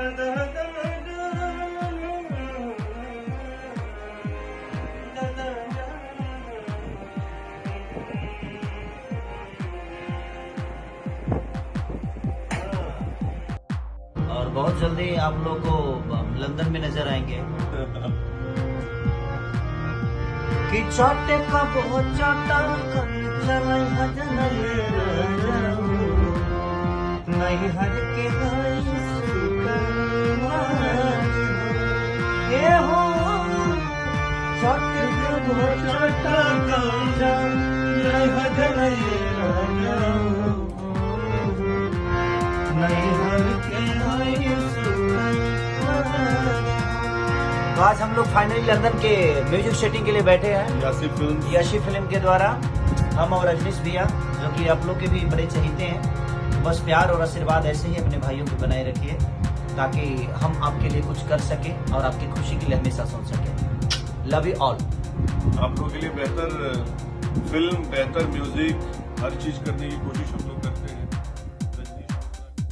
और बहुत जल्दी आप लोग को लंदन में नजर आएंगे। कि चाटे का बहुत चाटा नहीं हर के हो चाटे का बहुत चाटा नहीं हर के। तो आज हम लोग फाइनली लंदन के म्यूजिक सेटिंग के लिए बैठे हैं याशी फिल्म के द्वारा। हम और रजनीश भैया जो कि आप लोग के भी बड़े चहीते हैं, बस प्यार और आशीर्वाद ऐसे ही अपने भाइयों को बनाए रखिए ताकि हम आपके लिए कुछ कर सके और आपकी खुशी के लिए हमेशा सुन सके। Love you all. आप लोगों के लिए बेहतर फिल्म, बेहतर म्यूजिक, हर चीज करने की कोशिश हम लोग